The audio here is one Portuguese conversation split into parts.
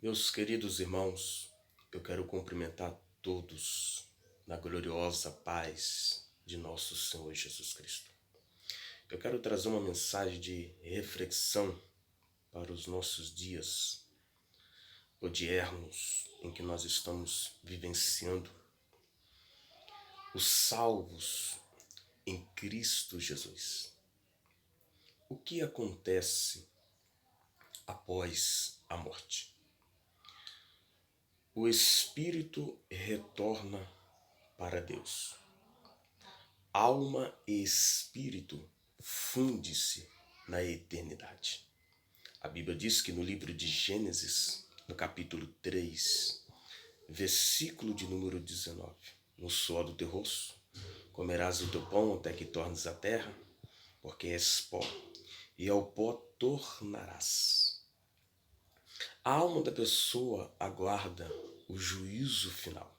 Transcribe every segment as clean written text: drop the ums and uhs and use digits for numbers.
Meus queridos irmãos, eu quero cumprimentar todos na gloriosa paz de nosso Senhor Jesus Cristo. Eu quero trazer uma mensagem de reflexão para os nossos dias odiernos em que nós estamos vivenciando. Os salvos em Cristo Jesus. O que acontece após a morte? O espírito retorna para Deus. Alma e espírito funde-se na eternidade. A Bíblia diz que no livro de Gênesis, no capítulo 3, versículo de número 19, no suor do teu rosto comerás o teu pão até que tornes a terra, porque és pó, e ao pó tornarás. A alma da pessoa aguarda o juízo final.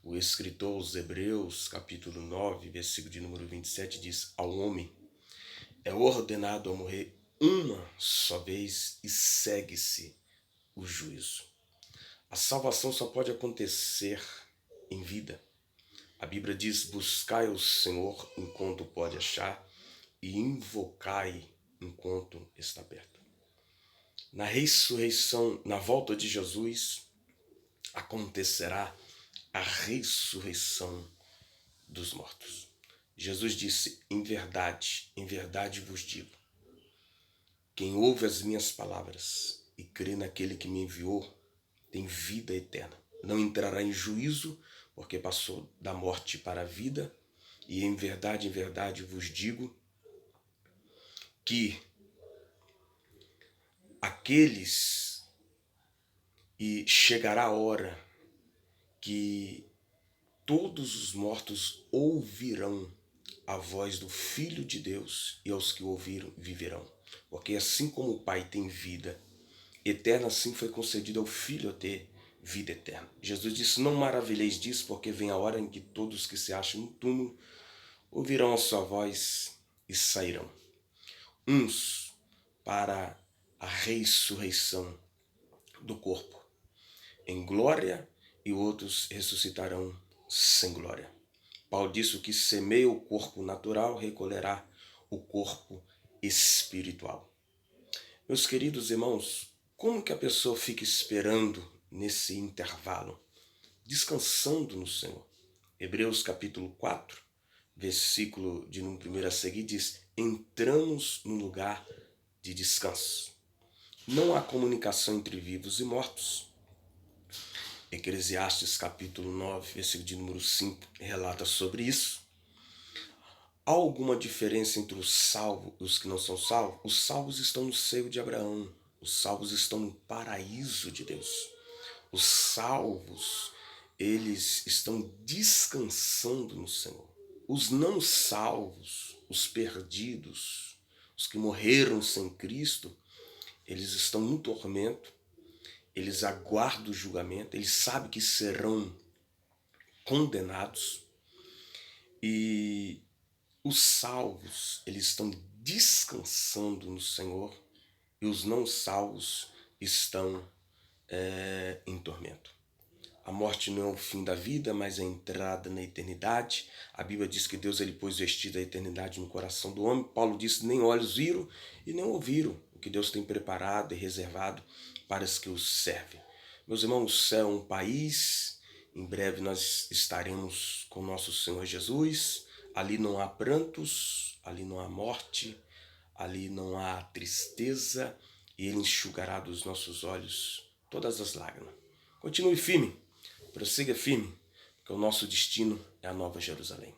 O escritor aos Hebreus, capítulo 9, versículo de número 27, diz: ao homem é ordenado a morrer uma só vez e segue-se o juízo. A salvação só pode acontecer em vida. A Bíblia diz: buscai o Senhor enquanto pode achar e invocai enquanto está perto. Na ressurreição, na volta de Jesus, acontecerá a ressurreição dos mortos. Jesus disse: em verdade vos digo, quem ouve as minhas palavras e crê naquele que me enviou, tem vida eterna. Não entrará em juízo, porque passou da morte para a vida. E em verdade vos digo que aqueles, e chegará a hora que todos os mortos ouvirão a voz do Filho de Deus, e aos que ouviram viverão. Porque assim como o Pai tem vida eterna, assim foi concedido ao Filho a ter vida eterna. Jesus disse: não maravilheis disso, porque vem a hora em que todos que se acham no túmulo ouvirão a sua voz e sairão. Uns para a ressurreição do corpo em glória, e outros ressuscitarão sem glória. Paulo disse: o que semeia o corpo natural recolherá o corpo espiritual. Meus queridos irmãos, como que a pessoa fica esperando nesse intervalo? Descansando no Senhor. Hebreus capítulo 4, versículo de 1 a seguir diz: entramos no lugar de descanso. Não há comunicação entre vivos e mortos. Eclesiastes capítulo 9, versículo de número 5 relata sobre isso. Há alguma diferença entre os salvos e os que não são salvos? Os salvos estão no seio de Abraão. Os salvos estão no paraíso de Deus. Os salvos, eles estão descansando no Senhor. Os não salvos, os perdidos, os que morreram sem Cristo, eles estão no tormento. Eles aguardam o julgamento, eles sabem que serão condenados. E os salvos, eles estão descansando no Senhor, e os não salvos estão em tormento. A morte não é o fim da vida, mas é a entrada na eternidade. A Bíblia diz que Deus ele pôs vestido a eternidade no coração do homem. Paulo disse: nem olhos viram e nem ouviram o que Deus tem preparado e reservado para os que os servem. Meus irmãos, o céu é um país. Em breve nós estaremos com nosso Senhor Jesus. Ali não há prantos, ali não há morte, ali não há tristeza, e Ele enxugará dos nossos olhos todas as lágrimas. Continue firme, prossiga firme, porque o nosso destino é a Nova Jerusalém.